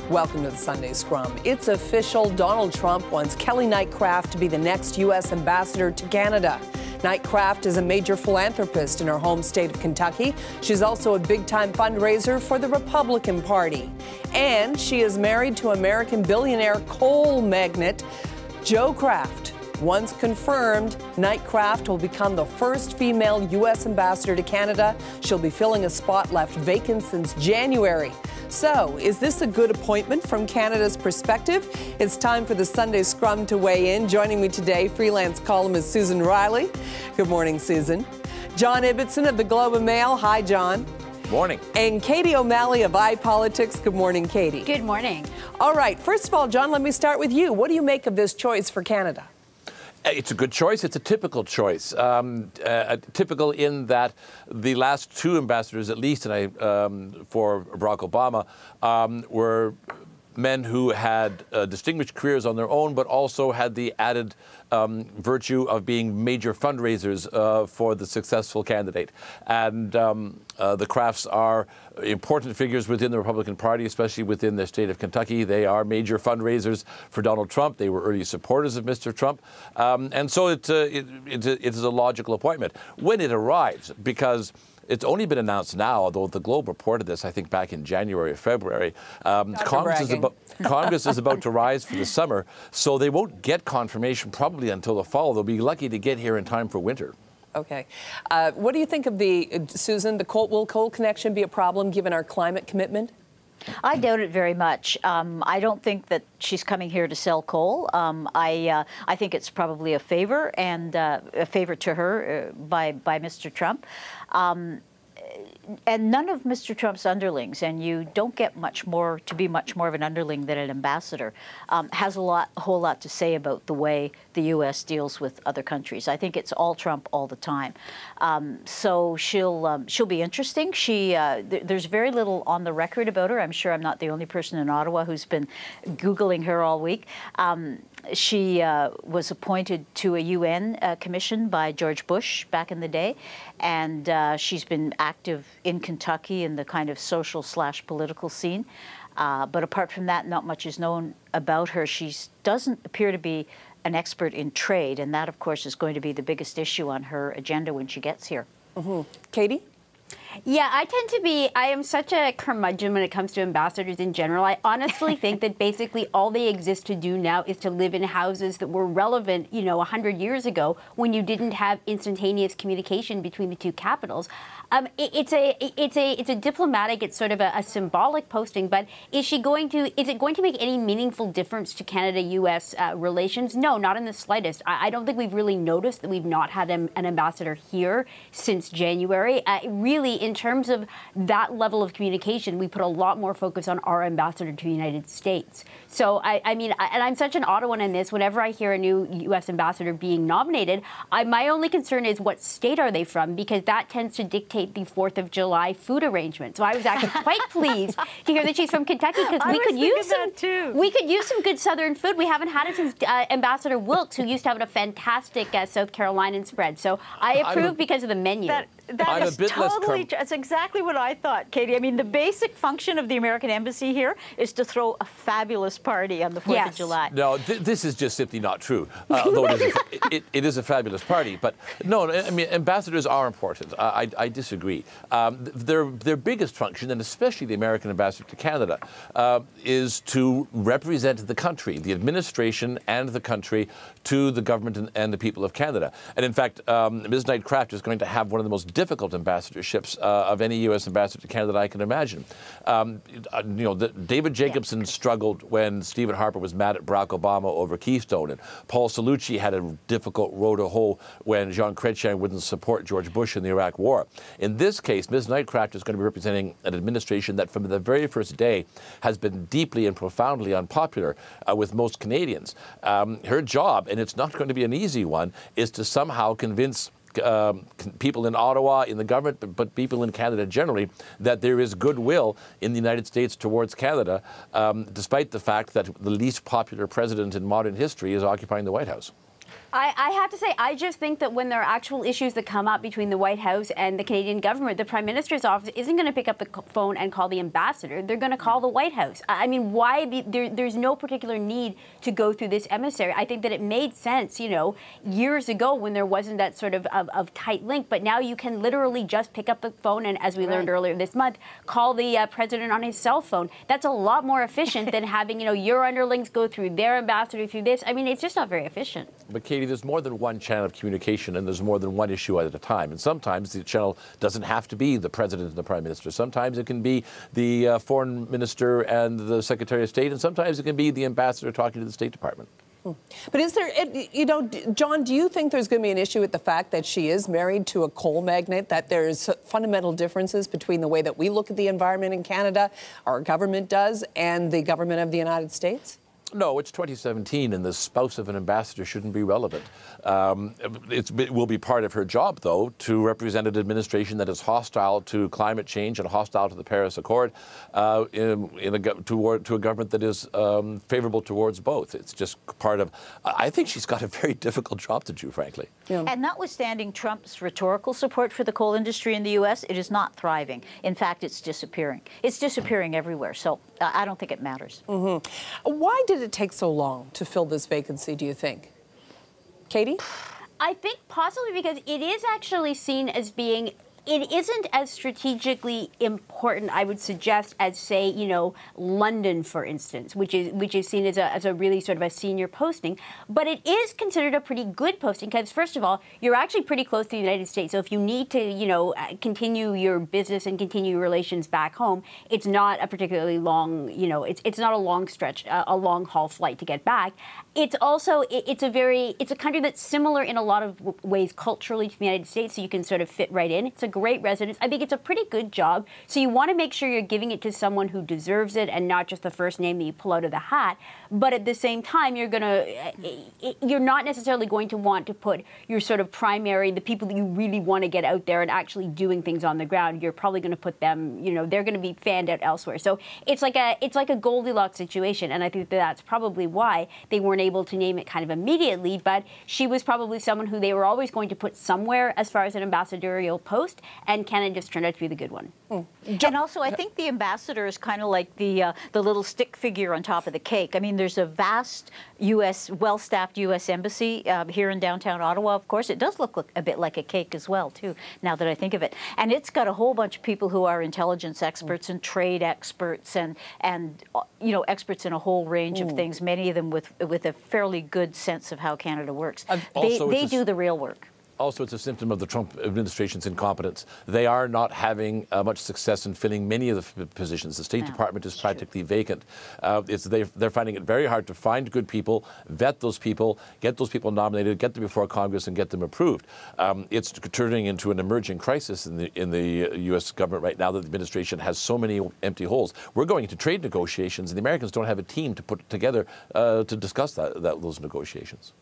Welcome to the Sunday Scrum. It's official. Donald Trump wants Kelly Nightcraft to be the next U.S. ambassador to Canada. Nightcraft is a major philanthropist in her home state of Kentucky. She's also a big-time fundraiser for the Republican Party. And she is married to American billionaire coal magnate Joe Kraft. Once confirmed, Nightcraft will become the first female U.S. ambassador to Canada. She'll be filling a spot left vacant since January. So, is this a good appointment from Canada's perspective? It's time for the Sunday Scrum to weigh in. Joining me today, freelance columnist Susan Riley. Good morning, Susan. John Ibbitson of the Globe and Mail. Hi, John. Morning. And Katie O'Malley of iPolitics. Good morning, Katie. Good morning. All right, first of all, John, let me start with you. What do you make of this choice for Canada? It's a good choice. It's a typical choice. Typical in that the last two ambassadors, at least, for Barack Obama, were men who had distinguished careers on their own, but also had the added virtue of being major fundraisers for the successful candidate. And the Crafts are important figures within the Republican Party, especially within the state of Kentucky. They are major fundraisers for Donald Trump. They were early supporters of Mr. Trump. And so it is a logical appointment when it arrives, because it's only been announced now, although the Globe reported this, I think, back in January or February. Congress is about to rise for the summer, so they won't get confirmation probably until the fall. They'll be lucky to get here in time for winter. Okay. What do you think of Susan, will coal connection be a problem given our climate commitment? I doubt it very much. I don't think that she's coming here to sell coal. I think it's probably a favor, and a favor to her by Mr. Trump. And none of Mr. Trump's underlings, and you don't get much more of an underling than an ambassador, has a whole lot to say about the way the U.S. deals with other countries. I think it's all Trump all the time. So she'll be interesting. There's very little on the record about her. I'm sure I'm not the only person in Ottawa who's been Googling her all week. She was appointed to a UN commission by George Bush back in the day, and she's been active in Kentucky in the kind of social/political scene. But apart from that, not much is known about her. She doesn't appear to be an expert in trade, and that, of course, is going to be the biggest issue on her agenda when she gets here. Mm-hmm. Katie? Yeah, I am such a curmudgeon when it comes to ambassadors in general. I honestly think that basically all they exist to do now is to live in houses that were relevant, 100 years ago when you didn't have instantaneous communication between the two capitals. It's a diplomatic, it's sort of a symbolic posting, but is it going to make any meaningful difference to Canada-U.S. relations? No, not in the slightest. I don't think we've really noticed that we've not had an ambassador here since January. Really, in terms of that level of communication, we put a lot more focus on our ambassador to the United States. So, and I'm such an Ottawan in this. Whenever I hear a new U.S. ambassador being nominated, my only concern is what state are they from, because that tends to dictate the 4th of July food arrangement. So I was actually quite pleased to hear that she's from Kentucky, because we could use some good Southern food. We haven't had it since Ambassador Wilkes, who used to have a fantastic South Carolinian spread. So I approve because of the menu. That is totally, that's exactly what I thought, Katie. I mean, the basic function of the American Embassy here is to throw a fabulous party on the 4th of July. No, this is just simply not true, although it is a fabulous party. But no, I mean, ambassadors are important. I disagree. Their biggest function, and especially the American ambassador to Canada, is to represent the country, the administration and the country, to the government and the people of Canada. And in fact, Ms. Nightcraft is going to have one of the most difficult ambassadorships of any U.S. ambassador to Canada I can imagine. David Jacobson struggled when Stephen Harper was mad at Barack Obama over Keystone, and Paul Cellucci had a difficult row to hoe when Jean Chrétien wouldn't support George Bush in the Iraq War. In this case, Ms. Nightcraft is going to be representing an administration that from the very first day has been deeply and profoundly unpopular with most Canadians. Her job, and it's not going to be an easy one, is to somehow convince people in Ottawa, in the government, but people in Canada generally, that there is goodwill in the United States towards Canada, despite the fact that the least popular president in modern history is occupying the White House. I have to say, I just think that when there are actual issues that come up between the White House and the Canadian government, the Prime Minister's office isn't going to pick up the phone and call the ambassador. They're going to call the White House. I mean, there's no particular need to go through this emissary. I think that it made sense, you know, years ago when there wasn't that sort of tight link. But now you can literally just pick up the phone and, as we learned earlier this month, call the president on his cell phone. That's a lot more efficient than having, you know, your underlings go through their ambassador through this. I mean, it's just not very efficient. But Katie, there's more than one channel of communication, and there's more than one issue at a time. And sometimes the channel doesn't have to be the president and the prime minister. Sometimes it can be the foreign minister and the secretary of state, and sometimes it can be the ambassador talking to the State Department. But is there, you know, John, do you think there's going to be an issue with the fact that she is married to a coal magnate, that there's fundamental differences between the way that we look at the environment in Canada, our government does, and the government of the United States? No, it's 2017, and the spouse of an ambassador shouldn't be relevant. It will be part of her job, though, to represent an administration that is hostile to climate change and hostile to the Paris Accord, to a government that is favorable towards both. It's just part of. I think she's got a very difficult job to do, frankly. Yeah. And notwithstanding Trump's rhetorical support for the coal industry in the U.S., it is not thriving. In fact, it's disappearing. It's disappearing everywhere. So I don't think it matters. Why did it take so long to fill this vacancy, do you think? Katie? I think possibly because it is actually seen as being, it isn't as strategically important, I would suggest, as, say, you know, London, for instance, which is seen as a really sort of a senior posting. But it is considered a pretty good posting because, first of all, you're actually pretty close to the United States. So if you need to, you know, continue your business and continue your relations back home, it's not a particularly long, you know, it's not a long stretch, a long haul flight to get back. It's also, it's a country that's similar in a lot of ways culturally to the United States, so you can sort of fit right in. It's a great residence. I think it's a pretty good job. So you want to make sure you're giving it to someone who deserves it and not just the first name that you pull out of the hat. But at the same time, you're not necessarily going to want to put your sort of primary, the people that you really want to get out there and actually doing things on the ground. You're probably going to put them, you know, they're going to be fanned out elsewhere. So it's like a Goldilocks situation. And I think that's probably why they weren't able to name it kind of immediately. But she was probably someone who they were always going to put somewhere as far as an ambassadorial post. And Canada just turned out to be the good one. And also, I think the ambassador is kind of like the little stick figure on top of the cake. I mean, there's a vast U.S., well-staffed U.S. embassy here in downtown Ottawa, of course. It does look a bit like a cake as well, too, now that I think of it. And it's got a whole bunch of people who are intelligence experts and trade experts and you know, experts in a whole range of things, many of them with a fairly good sense of how Canada works. They do the real work. Also, it's a symptom of the Trump administration's incompetence. They are not having much success in filling many of the positions. The State Department is practically vacant. They're finding it very hard to find good people, vet those people, get those people nominated, get them before Congress, and get them approved. It's turning into an emerging crisis in the U.S. government right now that the administration has so many empty holes. We're going into trade negotiations, and the Americans don't have a team to put together to discuss those negotiations.